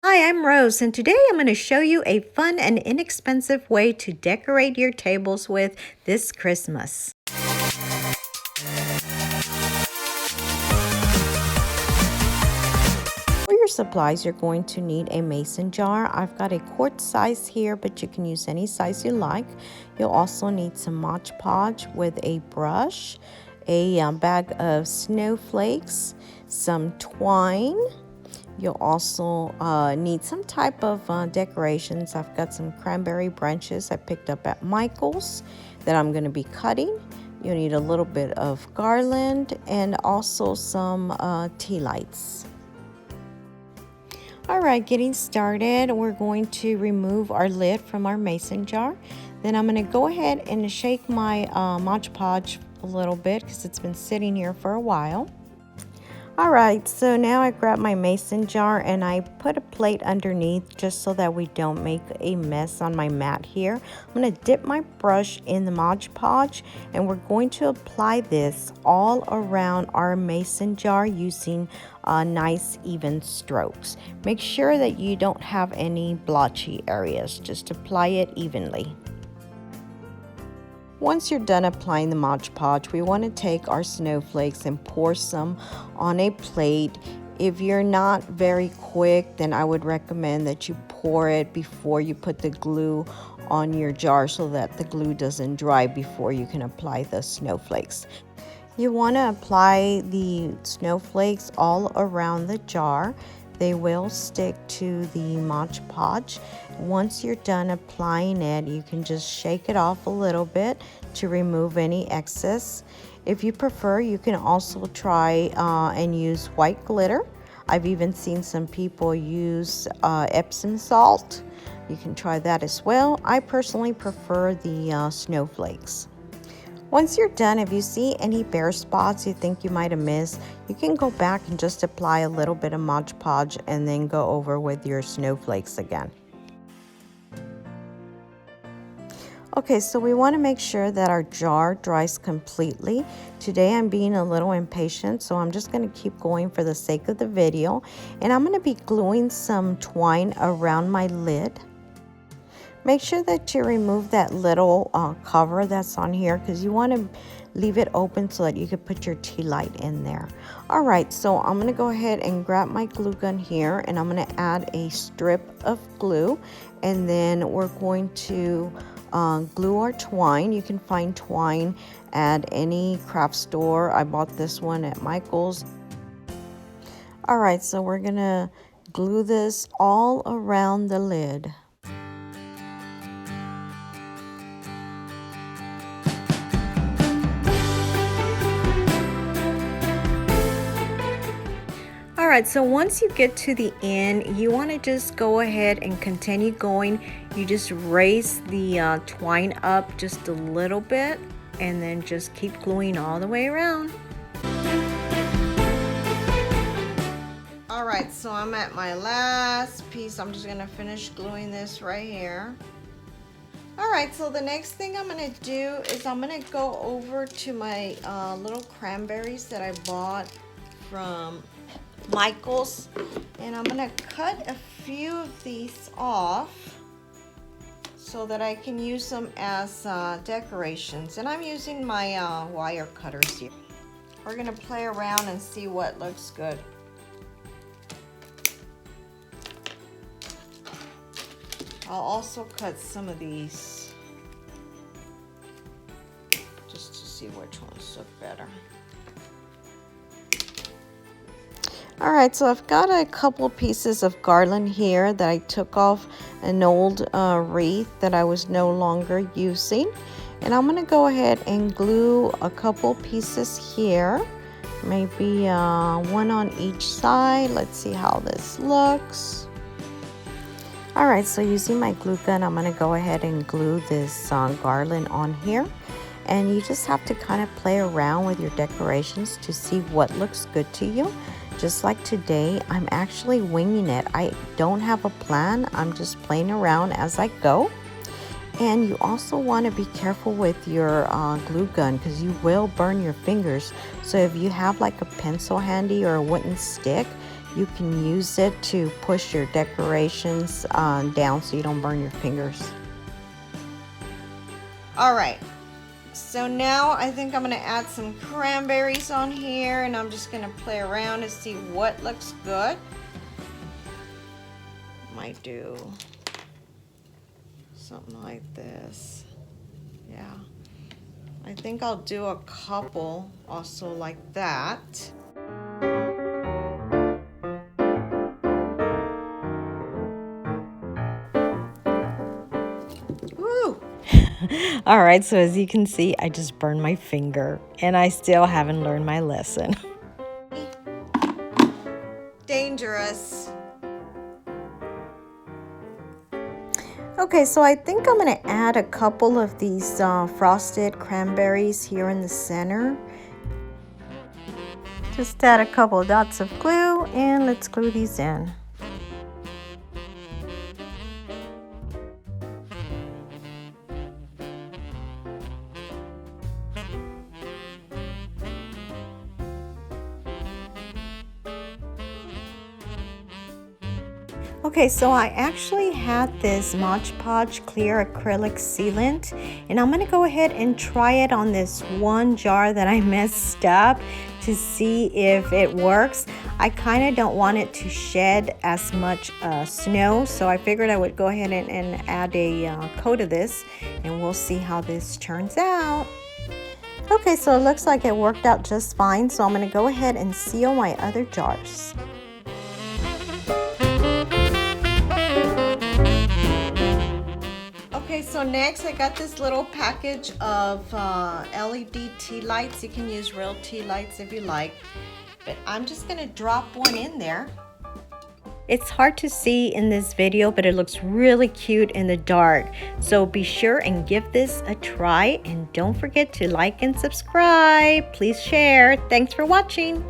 Hi, I'm Rose, and today I'm going to show you a fun and inexpensive way to decorate your tables with this Christmas. For your supplies, you're going to need a mason jar. I've got a quart size here, but you can use any size you like. You'll also need some Mod Podge with a brush, a bag of snowflakes, some twine. You'll also need some type of decorations. I've got some cranberry branches I picked up at Michael's that I'm going to be cutting. You'll need a little bit of garland and also some tea lights. All right, getting started, we're going to remove our lid from our mason jar. Then I'm going to go ahead and shake my Mod Podge a little bit because it's been sitting here for a while. All right, so now I grab my mason jar and I put a plate underneath just so that we don't make a mess on my mat here. I'm going to dip my brush in the Mod Podge and we're going to apply this all around our mason jar using nice even strokes. Make sure that you don't have any blotchy areas. Just apply it evenly. Once you're done applying the Mod Podge, we want to take our snowflakes and pour some on a plate. If you're not very quick, then I would recommend that you pour it before you put the glue on your jar so that the glue doesn't dry before you can apply the snowflakes. You want to apply the snowflakes all around the jar. They will stick to the Mod Podge. Once you're done applying it, you can just shake it off a little bit to remove any excess. If you prefer, you can also try and use white glitter. I've even seen some people use Epsom salt. You can try that as well. I personally prefer the snowflakes. Once you're done, if you see any bare spots you think you might have missed, you can go back and just apply a little bit of Mod Podge and then go over with your snowflakes again. Okay, so we want to make sure that our jar dries completely. Today I'm being a little impatient, so I'm just going to keep going for the sake of the video. And I'm going to be gluing some twine around my lid. Make sure that you remove that little cover that's on here because you want to leave it open so that you can put your tea light in there. All right, so I'm going to go ahead and grab my glue gun here and I'm going to add a strip of glue and then we're going to glue our twine. You can find twine at any craft store. I bought this one at Michael's. All right, so we're going to glue this all around the lid. Alright, so once you get to the end, you want to just go ahead and continue going. You just raise the twine up just a little bit and then just keep gluing all the way around. Alright, so I'm at my last piece. I'm just going to finish gluing this right here. Alright, so the next thing I'm going to do is I'm going to go over to my little cranberries that I bought from Michael's, and I'm gonna cut a few of these off so that I can use them as decorations, and I'm using my wire cutters here. We're gonna play around and see what looks good. I'll also cut some of these just to see which ones look better. All right, so I've got a couple pieces of garland here that I took off an old wreath that I was no longer using. And I'm gonna go ahead and glue a couple pieces here, maybe one on each side. Let's see how this looks. All right, so using my glue gun, I'm gonna go ahead and glue this garland on here. And you just have to kind of play around with your decorations to see what looks good to you. Just like today, I'm actually winging it. I don't have a plan. I'm just playing around as I go. And you also want to be careful with your glue gun because you will burn your fingers. So if you have like a pencil handy or a wooden stick, You can use it to push your decorations down so you don't burn your fingers. All right, so now I think I'm gonna add some cranberries on here, and I'm just gonna play around to see what looks good. Might do something like this. Yeah, I think I'll do a couple also like that. Woo! All right, so as you can see, I just burned my finger and I still haven't learned my lesson. Dangerous. Okay, so I think I'm gonna add a couple of these frosted cranberries here in the center. Just add a couple of dots of glue and let's glue these in. Okay, so I actually had this Mod Podge clear acrylic sealant, and I'm gonna go ahead and try it on this one jar that I messed up to see if it works. I kind of don't want it to shed as much snow, so I figured I would go ahead and add a coat of this, and we'll see how this turns out. Okay, so it looks like it worked out just fine, so I'm gonna go ahead and seal my other jars. Okay, so next I got this little package of LED tea lights. You can use real tea lights if you like, but I'm just gonna drop one in there. It's hard to see in this video, but it looks really cute in the dark. So be sure and give this a try, and don't forget to like and subscribe. Please share. Thanks for watching.